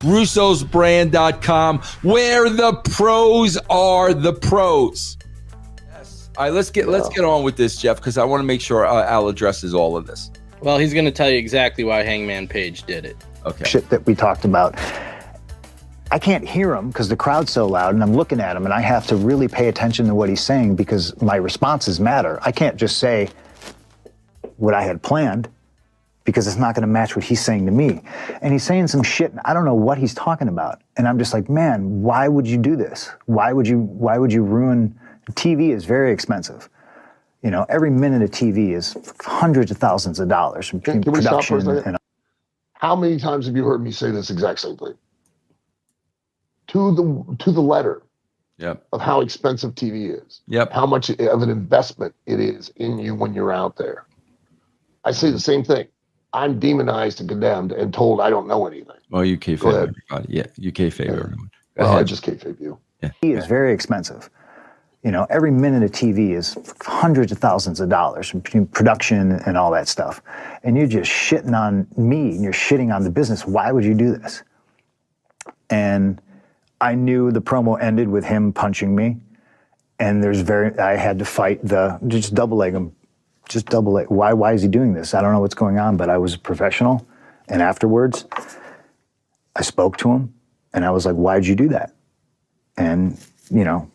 russosbrand.com, where the pros are the pros. Yes. All right, let's get on with this, Jeff, because I want to make sure Al addresses all of this. Well, he's going to tell you exactly why Hangman Page did it. Okay. Shit that we talked about. I can't hear him because the crowd's so loud, and I'm looking at him, and I have to really pay attention to what he's saying because my responses matter. I can't just say what I had planned because it's not going to match what he's saying to me. And he's saying some shit, and I don't know what he's talking about. And I'm just like, man, why would you do this? Why would you ruin? TV is very expensive. You know, every minute of TV is hundreds of thousands of dollars between production and. How many times have you heard me say this exact same thing? To the letter. Yep. Of how expensive TV is. Yep. How much of an investment it is in you when you're out there. I say the same thing. I'm demonized and condemned and told I don't know anything. Well, you kayfabe everybody. Yeah, you kayfabe everyone. Well, I just kayfabe you. Yeah. TV is very expensive. You know, every minute of TV is hundreds of thousands of dollars between production and all that stuff. And you're just shitting on me and you're shitting on the business. Why would you do this? And I knew the promo ended with him punching me. And I had to fight just double leg him. Just double leg. Why is he doing this? I don't know what's going on, but I was a professional. And afterwards, I spoke to him and I was like, why'd you do that? And, you know,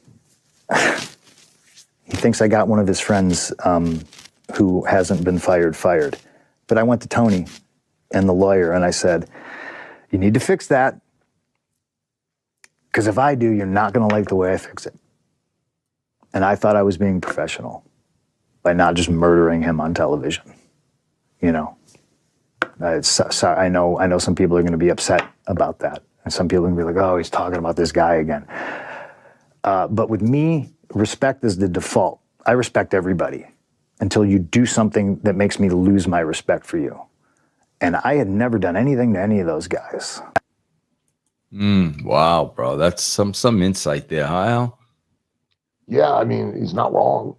he thinks I got one of his friends who hasn't been fired. But I went to Tony and the lawyer and I said, you need to fix that. Because if I do, you're not going to like the way I fix it. And I thought I was being professional by not just murdering him on television. You know, I know some people are going to be upset about that. And some people are going to be like, oh, he's talking about this guy again. But with me, respect is the default. I respect everybody until you do something that makes me lose my respect for you. And I had never done anything to any of those guys. Wow, bro. That's some insight there, huh, Al? Yeah, I mean, he's not wrong.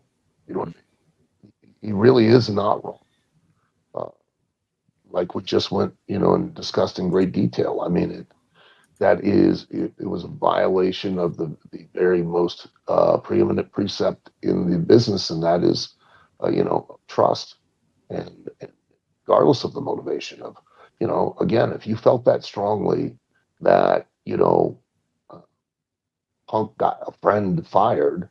You know what I mean? He really is not wrong. Like we just went, you know, and discussed in great detail. I mean, it was a violation of the very most preeminent precept in the business, and that is, you know, trust. And regardless of the motivation of, you know, again, if you felt that strongly that, you know, Punk got a friend fired,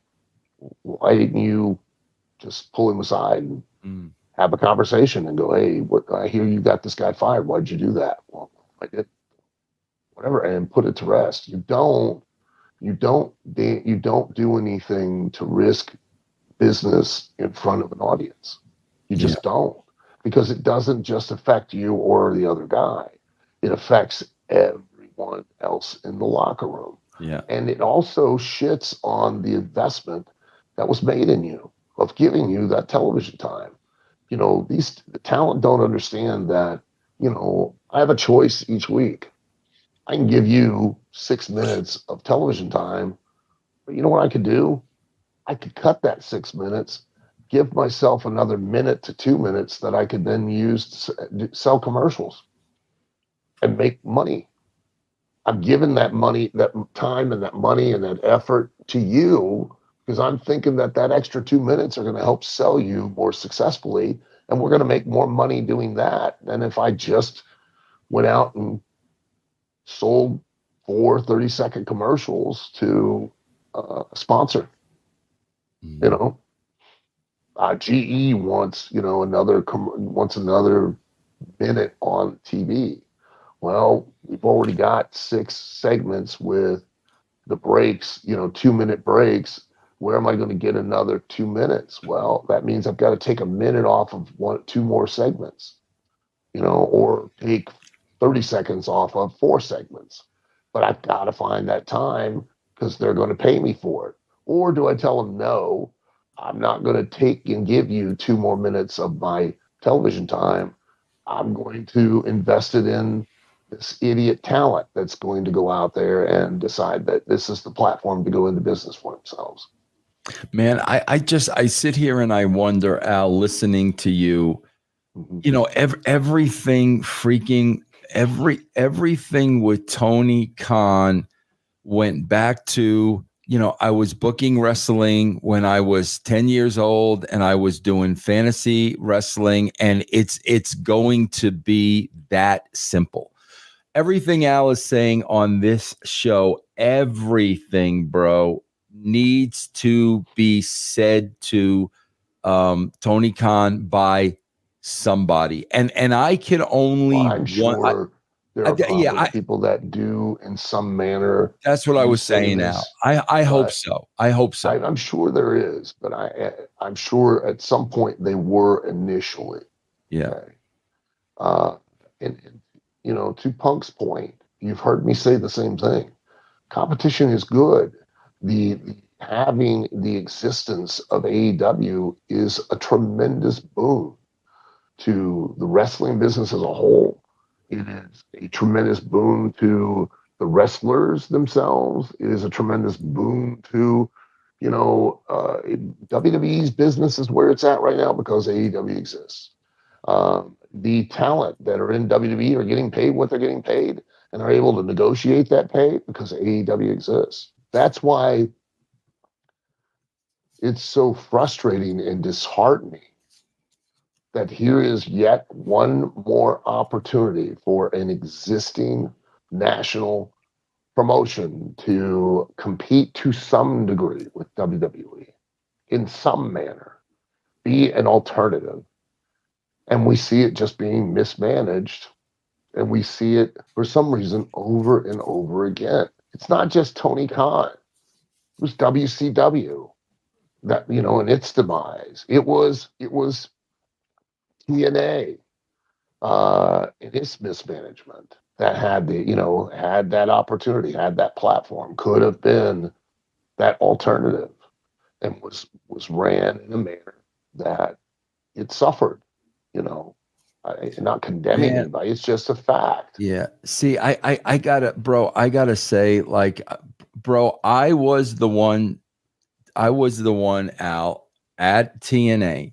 why didn't you just pull him aside and have a conversation and go, hey, what, I hear you got this guy fired. Why'd you do that? Well, I did. Whatever, and put it to rest. You don't do anything to risk business in front of an audience. You just don't, because it doesn't just affect you or the other guy. It affects everyone else in the locker room. Yeah. And it also shits on the investment that was made in you of giving you that television time. You know, the talent don't understand that, you know, I have a choice each week. I can give you 6 minutes of television time, but you know what I could do? I could cut that 6 minutes, give myself another minute to 2 minutes that I could then use to sell commercials and make money. I'm giving that money, that time and that money and that effort to you because I'm thinking that extra 2 minutes are going to help sell you more successfully, and we're going to make more money doing that than if I just went out and sold 4 30-second commercials to a sponsor. You know, GE wants, you know, another minute on TV. Well, we've already got 6 segments with the breaks, you know, 2-minute breaks. Where am I going to get another 2 minutes? Well, that means I've got to take a minute off of 2 more segments, you know, or take 30 seconds off of 4 segments. But I've got to find that time because they're going to pay me for it. Or do I tell them, no, I'm not going to take and give you 2 more minutes of my television time. I'm going to invest it in this idiot talent that's going to go out there and decide that this is the platform to go into business for themselves. Man, I sit here and I wonder, Al, listening to you, you know, everything freaking everything with Tony Khan went back to, I was booking wrestling when I was 10 years old, and I was doing fantasy wrestling, and it's going to be that simple. Everything Al is saying on this show, everything, bro, needs to be said to Tony Khan by somebody, and I can only Well, I'm sure there are probably yeah, people that do in some manner. that's what I You was say saying. Now, this, I hope but so. I hope so. I'm sure there is, but I'm sure at some point they were initially. Yeah. Okay. Uh, and to Punk's point, you've heard me say the same thing. Competition is good. The having the existence of AEW is a tremendous boon to the wrestling business as a whole. It is a tremendous boon to the wrestlers themselves. It is a tremendous boon to, WWE's business is where it's at right now because AEW exists. The talent that are in WWE are getting paid what they're getting paid and are able to negotiate that pay because AEW exists. That's why it's so frustrating and disheartening that here is yet one more opportunity for an existing national promotion to compete to some degree with WWE in some manner, be an alternative. And we see it just being mismanaged. And we see it for some reason over and over again. It's not just Tony Khan. It was WCW that, in its demise. It was TNA in its mismanagement that had that opportunity, had that platform, could have been that alternative, and was ran in a manner that it suffered. Not condemning Man, anybody. It's just a fact. yeah. See, I gotta say, like, bro, I was the one out at TNA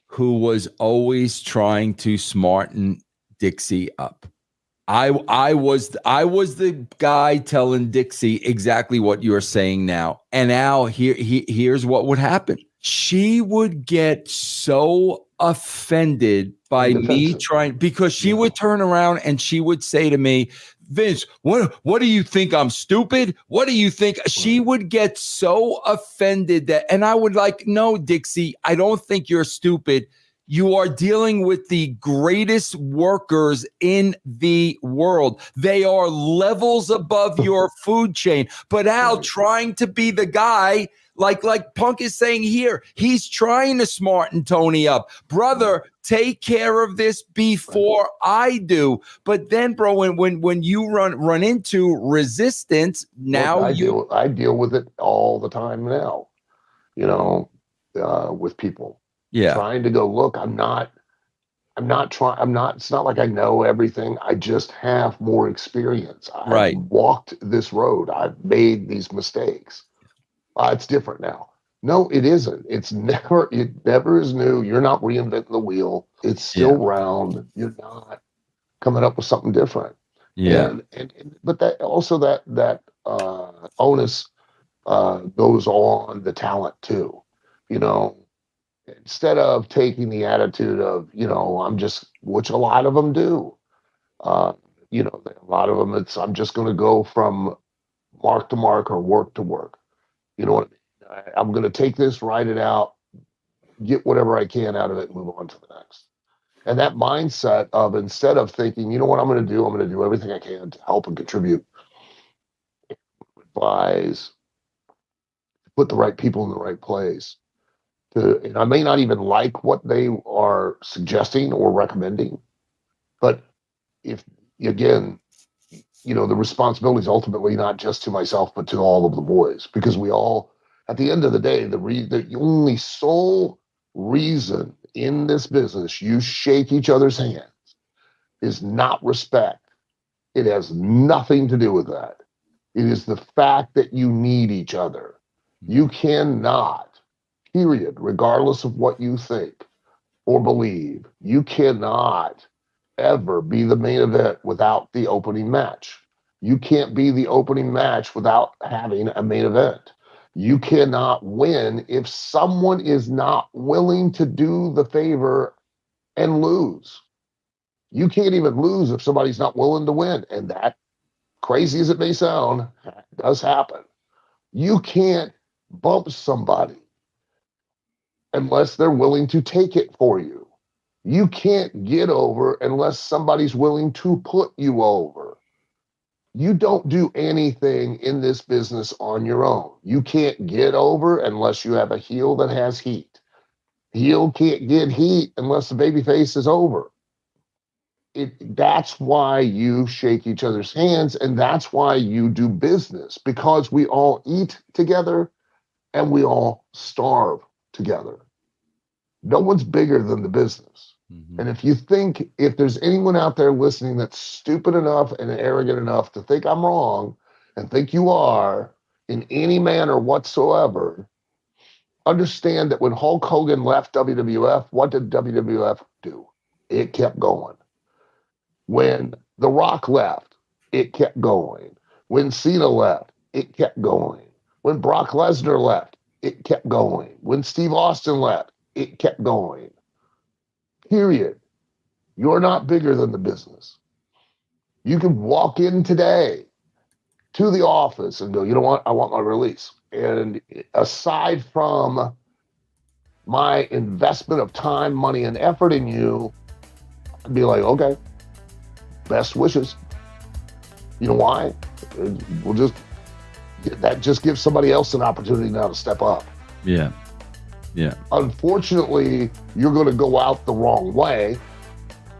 who was always trying to smarten Dixie up. I was the guy telling Dixie exactly what you're saying now. And now here's what would happen. She would get so offended by me Defensive. trying, because she would turn around and she would say to me, Vince, what do you think? I'm stupid? What do you think? She would get so offended and I would like, no, Dixie, I don't think you're stupid. You are dealing with the greatest workers in the world. They are levels above your food chain. But Al, trying to be the guy, like Punk is saying here, he's trying to smarten Tony up. Brother, take care of this before I do. But then, bro, when you run into resistance, now Look, I deal with it all the time now. With people. Yeah. Trying to go, look, I'm not trying, it's not like I know everything. I just have more experience. I've walked this road. I've made these mistakes. It's different now. No, it isn't. It never is new. You're not reinventing the wheel. It's still round. You're not coming up with something different. Yeah. But that also that onus goes on the talent too. Instead of taking the attitude of, which a lot of them do, a lot of them, I'm just going to go from mark to mark or work to work. You know what I mean? I'm going to take this, write it out, get whatever I can out of it, and move on to the next. And that mindset of, instead of thinking, you know what I'm going to do? I'm going to do everything I can to help and contribute, advise, put the right people in the right place. And I may not even like what they are suggesting or recommending, but if, again, the responsibility is ultimately not just to myself, but to all of the boys, because we all, at the end of the day, the only sole reason in this business you shake each other's hands is not respect. It has nothing to do with that. It is the fact that you need each other. You cannot, period, regardless of what you think or believe, you cannot ever be the main event without the opening match. You can't be the opening match without having a main event. You cannot win if someone is not willing to do the favor and lose. You can't even lose if somebody's not willing to win. And that, crazy as it may sound, does happen. You can't bump somebody unless they're willing to take it for you. You can't get over unless somebody's willing to put you over. You don't do anything in this business on your own. You can't get over unless you have a heel that has heat. Heel can't get heat unless the babyface is over. That's why you shake each other's hands, and that's why you do business, because we all eat together and we all starve together. No one's bigger than the business. Mm-hmm. And if there's anyone out there listening that's stupid enough and arrogant enough to think I'm wrong and think you are in any manner whatsoever, understand that when Hulk Hogan left WWF, what did WWF do? It kept going. When The Rock left, it kept going. When Cena left, it kept going. When Brock Lesnar left, it kept going. When Steve Austin left, it kept going. Period. You're not bigger than the business. You can walk in today to the office and go, you know what? I want my release. And aside from my investment of time, money, and effort in you, I'd be like, okay, best wishes. You know why? That just gives somebody else an opportunity now to step up. Yeah. Yeah. Unfortunately, you're going to go out the wrong way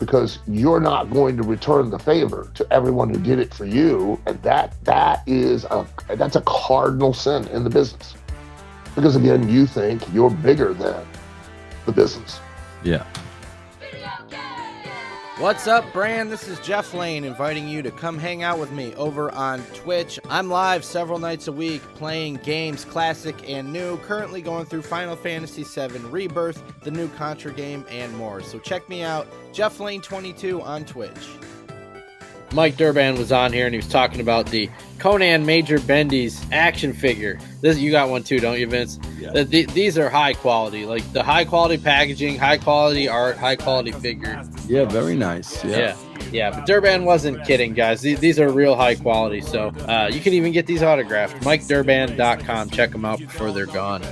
because you're not going to return the favor to everyone who did it for you. And that's a cardinal sin in the business. Because again, you think you're bigger than the business. Yeah. What's up, Brand? This is Jeff Lane inviting you to come hang out with me over on Twitch. I'm live several nights a week playing games, classic and new, currently going through Final Fantasy VII Rebirth, the new Contra game, and more. So check me out, Jeff Lane 22 on Twitch. Mike Durban was on here and he was talking about the Conan Major Bendy's action figure. You got one too, don't you, Vince? Yeah. These are high quality, like the high quality packaging, high quality art, high quality figure. Yeah, very nice. Yeah. But Durban wasn't kidding, guys. These are real high quality. So you can even get these autographed. MikeDurban.com. Check them out before they're gone.